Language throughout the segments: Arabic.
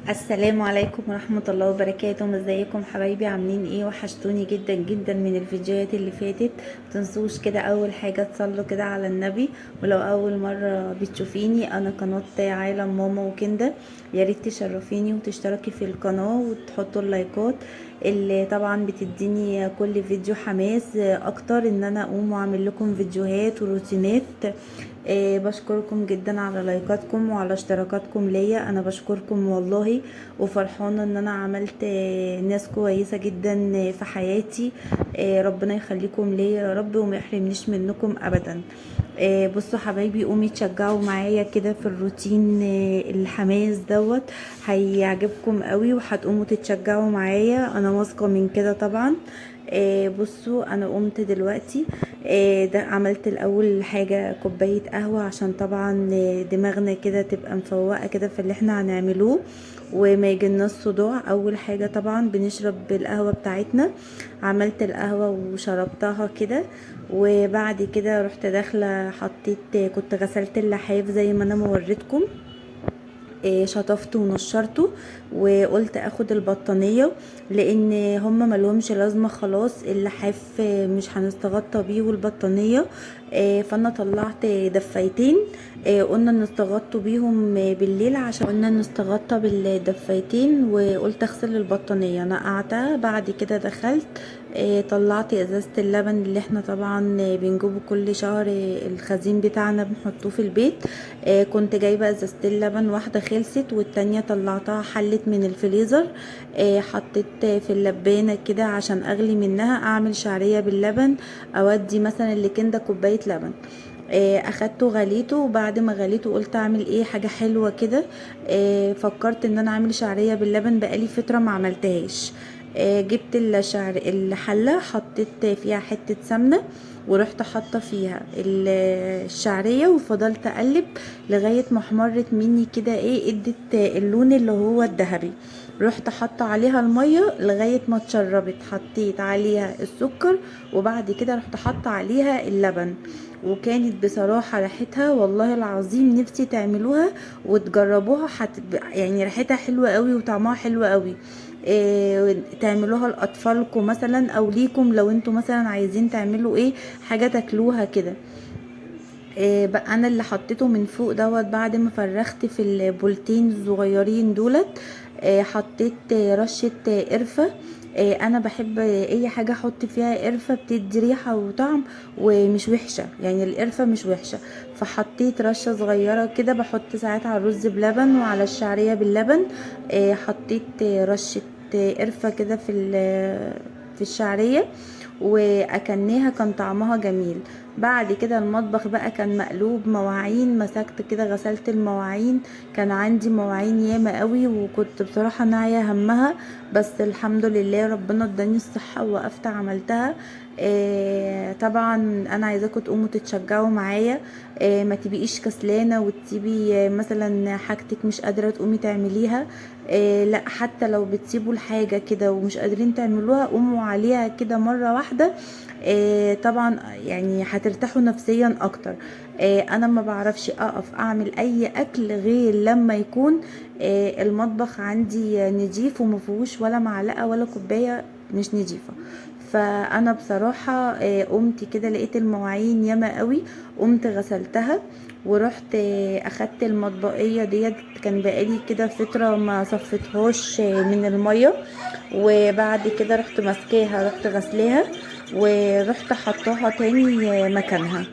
السلام عليكم ورحمة الله وبركاته. ازيكم حبايبي؟ عاملين ايه؟ وحشتوني جدا جدا من الفيديوهات اللي فاتت. متنسوش كده اول حاجة تصلوا كده على النبي. ولو اول مرة بتشوفيني، انا قناة عالم ماما وكندا. يا ريت تشرفيني وتشتركي في القناة وتحطوا اللايكات اللي طبعا بتديني كل فيديو حماس اكتر ان انا اقوم واعمل لكم فيديوهات وروتينات. بشكركم جدا على لايكاتكم وعلى اشتراكاتكم ليا، انا بشكركم والله. وفرحانه ان انا عملت ناس كويسه جدا في حياتي. ربنا يخليكم ليا يا رب وما يحرمنيش منكم ابدا. بصوا حبايبي، قومي تشجعوا معايا كده في الروتين الحماس دوت. هيعجبكم قوي وهتقوموا تتشجعوا معايا، انا واثقه من كده طبعا. بصوا انا قمت دلوقتي. ده عملت الاول حاجه كوبايه قهوه عشان طبعا دماغنا كده تبقى مفوقه كده في اللي احنا هنعملوه وما يجيلناش صداع. اول حاجه طبعا بنشرب القهوه بتاعتنا. عملت القهوه وشربتها كده. وبعد كده رحت داخله حطيت، كنت غسلت اللحاف زي ما انا موريتكم. شطفته ونشرته. وقلت اخد البطانية لان هما ملهمش لازمة خلاص، اللحاف مش هنستغطى بيه والبطانية. فانا طلعت دفايتين. قلنا نستغطوا بيهم بالليل، عشان قلنا نستغطى بالدفايتين. وقلت اغسل البطانية، نقعتها بعد كده دخلت. طلعت ازازة اللبن اللي احنا طبعا بنجيبه كل شهر، الخزين بتاعنا بنحطوه في البيت. كنت جايبة ازازتين لبن، واحدة خلصت والتانية طلعتها حلت من الفريزر. حطيت في اللبانة كده عشان اغلي منها، اعمل شعرية باللبن. اودي مثلا لكندا كوباية لبن. اخدته غليته، وبعد ما غليته قلت اعمل ايه حاجة حلوة كده. فكرت ان انا اعمل شعرية باللبن، بقالي فترة ما عملتهاش. جبت الحلة، حطيت فيها حتة سمنة. ورحت حاطه فيها الشعرية وفضلت اقلب لغاية ما احمرت مني كده، ايه ادت اللون اللي هو الذهبي. رحت حاطه عليها المية لغاية ما اتشربت، حطيت عليها السكر. وبعد كده رحت حاطه عليها اللبن. وكانت بصراحة ريحتها والله العظيم نفسي تعملوها وتجربوها، يعني ريحتها حلوة قوي وطعمها حلو قوي. تعملوها لاطفالكم مثلا او ليكم لو انتوا مثلا عايزين تعملوا ايه حاجة تاكلوها كده. بقى انا اللي حطيته من فوق دوت بعد ما فرخت في البولتين الصغيرين دولت. حطيت رشة قرفة. انا بحب اي حاجة احط فيها قرفة، بتدي ريحة وطعم ومش وحشة، يعني القرفة مش وحشة. فحطيت رشة صغيرة كده، بحط ساعات على الرز بلبن وعلى الشعرية باللبن. حطيت رشة قرفة كده في الشعرية. واكنيها كان طعمها جميل. بعد كده المطبخ بقى كان مقلوب مواعين، مسكت كده غسلت المواعين. كان عندي مواعين ياما قوي وكنت بصراحة ناعية همها. بس الحمد لله ربنا اداني الصحة ووقفت عملتها. طبعا انا عايزاكم تقوموا تتشجعوا معايا. ما تبقيش كسلانة وتسيبي مثلا حاجتك مش قادرة تقومي تعمليها. لا، حتى لو بتسيبوا الحاجة كده ومش قادرين تعملوها، قوموا عليها كده مرة واحدة. طبعا يعني هترتاحوا نفسيا اكتر. انا ما بعرفش اقف اعمل اي اكل غير لما يكون المطبخ عندي نضيف ومفيهوش ولا معلقة ولا كوباية مش نضيفة. فانا بصراحة قمت كده لقيت المواعين ياما قوي، قمت غسلتها. ورحت اخدت المطبقية ديت، كان بقالي كده فترة ما صفتهاش من المية. وبعد كده رحت ماسكاها، رحت غسلاها. ورحت حطاها تاني مكانها.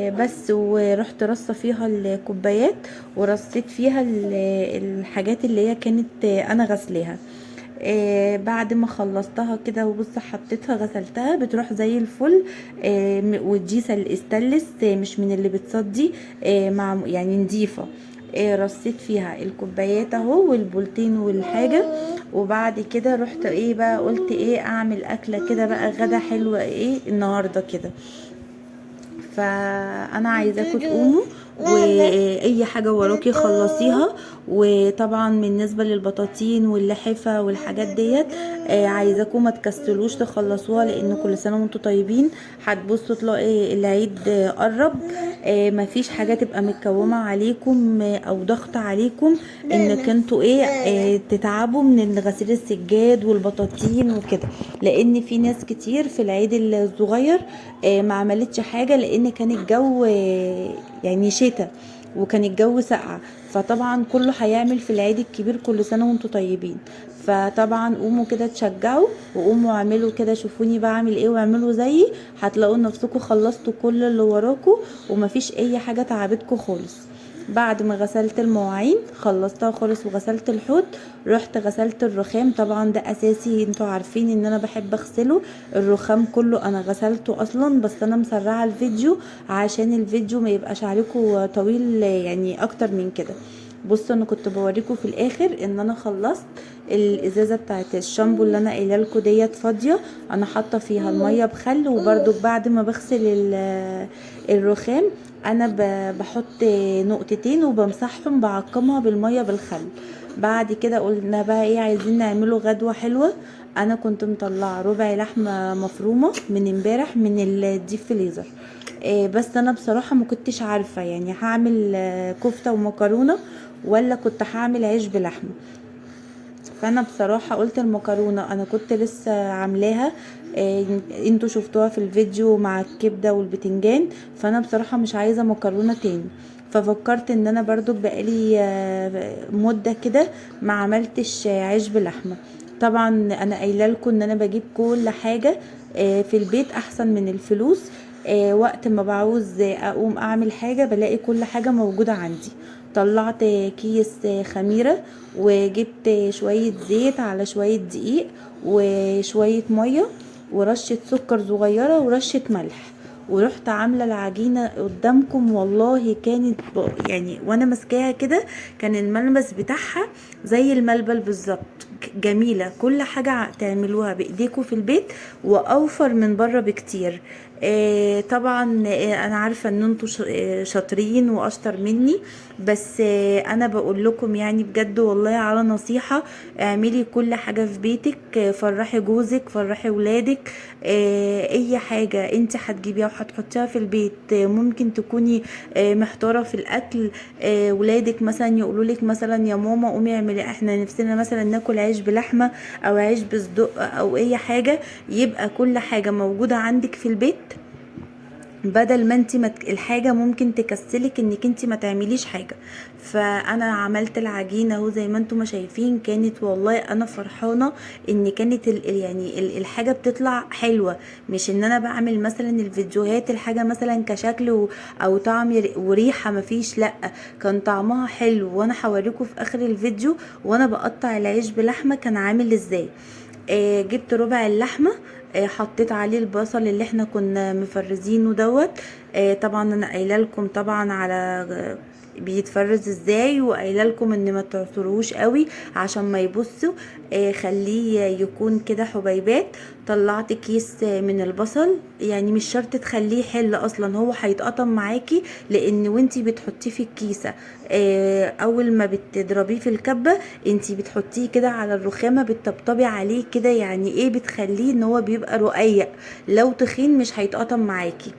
بس ورحت رصة فيها الكوبايات. ورصيت فيها الحاجات اللي هي كانت انا غسلاها. بعد ما خلصتها كده وبص حطيتها غسلتها بتروح زي الفل. والجيسة الاستانلس مش من اللي بتصدي، مع يعني نضيفة. رصيت فيها الكوبايات اهو والبولتين والحاجة. وبعد كده رحت ايه بقى، قلت ايه اعمل اكلة كده بقى غدا حلوة ايه النهاردة كده. فانا عايزاكم تقوموا واي حاجة وراكي خلصيها. وطبعا بالنسبة للبطاطين واللحفة والحاجات ديت عايزاكم ما تكسلوش تخلصوها، لان كل سنة وانتم طيبين. هتبصوا تلاقي العيد قرب. مفيش حاجة تبقى متكومة عليكم او ضغط عليكم انك انتوا تتعبوا من غسيل السجاد والبطاطين وكده، لان في ناس كتير في العيد الصغير ما عملتش حاجة، لان كان الجو يعني شتاء وكان الجو ساقع. فطبعا كله هيعمل في العيد الكبير كل سنة وانتم طيبين. فطبعا قوموا كده تشجعوا، وقوموا اعملوا كده، شوفوني بعمل ايه واعملوا زيي، هتلاقوا نفسكم خلصتوا كل اللي وراكم ومفيش اي حاجة تعبتكم خالص. بعد ما غسلت المواعين خلصتها خالص وغسلت الحوض، رحت غسلت الرخام. طبعا ده اساسي، انتوا عارفين ان انا بحب اغسله. الرخام كله انا غسلته اصلا، بس انا مسرعه الفيديو عشان الفيديو ما يبقاش عليكم طويل يعني اكتر من كده. بصوا انا كنت بوريكم في الاخر ان انا خلصت الازازه بتاعت الشامبو اللي انا قايله لكم ديت فاضيه، انا حاطه فيها الميه بخل. وبرده بعد ما بغسل الرخام انا بحط نقطتين وبمسحهم بعقمها بالميه بالخل. بعد كده قلنا بقى ايه، عايزين نعمله غدوه حلوه. انا كنت مطلعه ربع لحمه مفرومه من امبارح من الديب فريزر. بس انا بصراحه ما كنتش عارفه يعني هعمل كفته ومكرونه ولا كنت هعمل عيش بلحمه. فانا بصراحه قلت المكرونه، انا كنت لسه عاملاها. انتوا شفتوها في الفيديو مع الكبده والبتنجان. فانا بصراحه مش عايزه مكرونه تاني. ففكرت ان انا برضو بقالي مده كده ما عملتش عيش بلحمه. طبعا انا قايله لكم ان انا بجيب كل حاجه في البيت احسن من الفلوس. وقت ما بعوز اقوم اعمل حاجه بلاقي كل حاجه موجوده عندي. طلعت كيس خميره، وجبت شوية زيت على شوية دقيق وشوية مية ورشة سكر صغيرة ورشة ملح، ورحت عاملة العجينة قدامكم. والله كانت يعني وانا ماسكاها كده كان الملمس بتاعها زي الملبل بالظبط. جميلة. كل حاجة تعملوها بايديكم في البيت واوفر من بره بكتير. طبعا انا عارفة ان انتوا شاطرين واشطر مني، بس انا بقول لكم يعني بجد والله على نصيحة، اعملي كل حاجة في بيتك. فرحي جوزك، فرحي ولادك. اي حاجة انت هتجيبيها وهتحطيها في البيت ممكن تكوني محتارة في الاكل. ولادك مثلا يقولوا لك مثلا يا ماما قومي اعملي، احنا نفسنا مثلا ناكل عيش بلحمة او عيش بصدق او اي حاجة، يبقى كل حاجة موجودة عندك في البيت. بدل ما انت الحاجة ممكن تكسلك انك انت ما تعمليش حاجة. فانا عملت العجينة اهو زي ما انتم ما شايفين. كانت والله انا فرحانة ان كانت يعني الحاجة بتطلع حلوة. مش ان انا بعمل مثلا الفيديوهات الحاجة مثلا كشكل او طعم وريحة، مفيش، لا، كان طعمها حلو. وانا هوريكم في اخر الفيديو وانا بقطع العيش بلحمة كان عامل ازاي. جبت ربع اللحمة، حطيت عليه البصل اللي احنا كنا مفرزينه دوت. طبعا انا قايله لكم طبعا على بيتفرز ازاي، وقايله لكم ان ما تعصروش قوي عشان ما يبصوا. خليه يكون كده حبيبات. طلعت كيس من البصل، يعني مش شرط تخليه حل، اصلا هو هيتقطم معاكي لان وانتي بتحطيه في الكيسه اول ما بتضربيه في الكبه انتي بتحطيه كده على الرخامه، بتطبطبي عليه كده، يعني ايه، بتخليه ان هو بيبقى رقيق. لو تخين مش هيتقطم معاكي.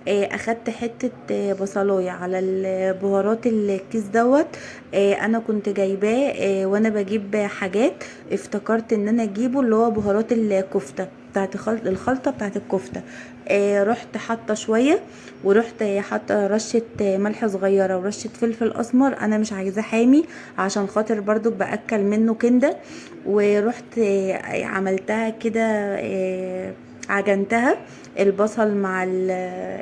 اخدت حته بصلايه على البهارات الكيس دوت. انا كنت جايباه وانا بجيب حاجات افتكرت ان انا اجيبه اللي هو بهارات الكفته بتاعت الخلطه بتاعت الكفته. رحت حاطه شويه، ورحت حاطه رشه ملح صغيره ورشه فلفل اسمر، انا مش عايزاه حامي عشان خاطر برضو باكل منه كنده. ورحت عملتها كده، عجنتها البصل مع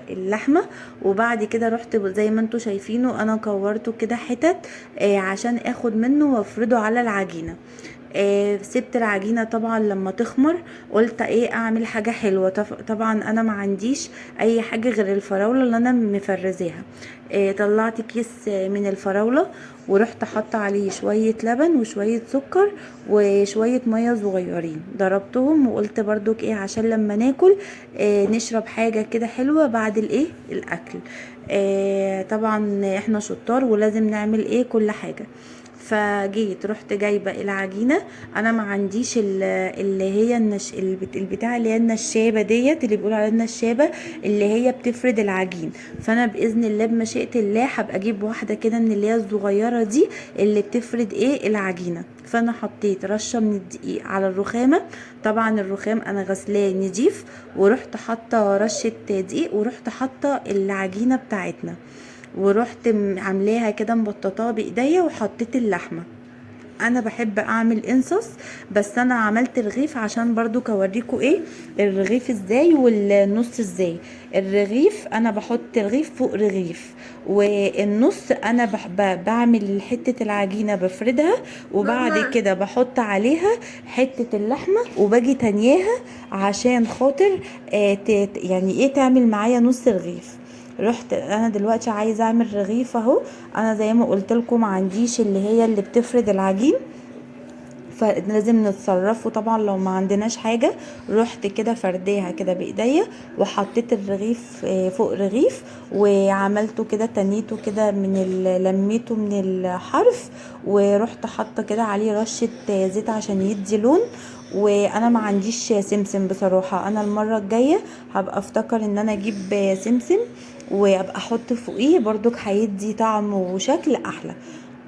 اللحمه. وبعد كده رحت زي ما انتوا شايفينه انا كورته كده حتت عشان اخد منه وافرده على العجينه. سبت العجينة طبعا لما تخمر، قلت ايه اعمل حاجة حلوة. طبعا انا ما عنديش اي حاجة غير الفراولة اللي انا مفرزاها. طلعت كيس من الفراولة، ورحت حاطه عليه شوية لبن وشوية سكر وشوية مية صغيرين، ضربتهم وقلت برضو ايه عشان لما ناكل نشرب حاجة كده حلوة بعد الايه الاكل. طبعا احنا شطار ولازم نعمل ايه كل حاجة. فجيت رحت جايبه العجينه. انا ما عنديش اللي هي البتاع اللي هي النشابه ديت، اللي بيقولوا عليها النشابه، اللي هي بتفرد العجين. فانا باذن الله بمشيئه الله هبقى اجيب واحده كده من اللي هي الصغيره دي اللي بتفرد ايه العجينه. فانا حطيت رشه من الدقيق على الرخامه. طبعا الرخام انا غسلاه نضيف، ورحت حاطه رشه دقيق، ورحت حاطه العجينه بتاعتنا، ورحت عاملاها كده مبططاها بايديا، وحطيت اللحمه. انا بحب اعمل انصص، بس انا عملت رغيف عشان برضو كوريكم ايه الرغيف ازاي والنص ازاي. الرغيف انا بحط رغيف فوق رغيف، والنص انا بعمل حتة العجينة بفردها، وبعد كده بحط عليها حتة اللحمة وباجي تانياها عشان خاطر يعني ايه تعمل معايا نص رغيف. رحت انا دلوقتي عايزه اعمل رغيف اهو. انا زي ما قلت لكم ما عنديش اللي هي اللي بتفرد العجين، فلازم نتصرفوا طبعا لو ما عندناش حاجه. رحت كده فرديها كده بايديا، وحطيت الرغيف فوق رغيف، وعملته كده تنيته كده لميته من الحرف، ورحت حاطه كده عليه رشه زيت عشان يدي لون. وانا ما عنديش سمسم بصراحه، انا المره الجايه هبقى افتكر ان انا اجيب سمسم وابقى احط فوقيه برضك، هيدي طعم وشكل احلى.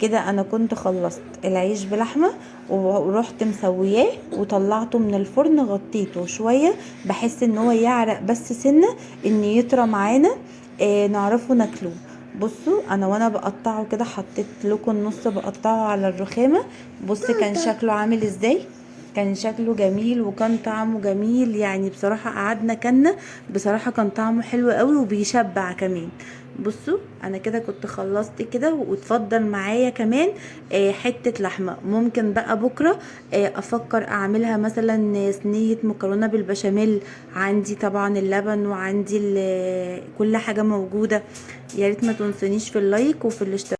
كده انا كنت خلصت العيش بلحمه، ورحت مسوياه وطلعته من الفرن، غطيته شويه بحس ان هو يعرق بس سنه ان يطرى معانا نعرفه ناكله. بصوا انا وانا بقطعه كده حطيت لكم النص بقطعه على الرخامه. بص كان شكله عامل ازاي، كان شكله جميل وكان طعمه جميل يعني. بصراحة قعدنا كنا، بصراحة كان طعمه حلو قوي وبيشبع كمان. بصوا انا كده كنت خلصت كده، وتفضل معايا كمان حتة لحمة. ممكن بقى بكرة افكر اعملها مثلا صينية مكرونة بالبشاميل. عندي طبعا اللبن وعندي كل حاجة موجودة. يا ريت ما تنسونيش في اللايك وفي الاشتراك.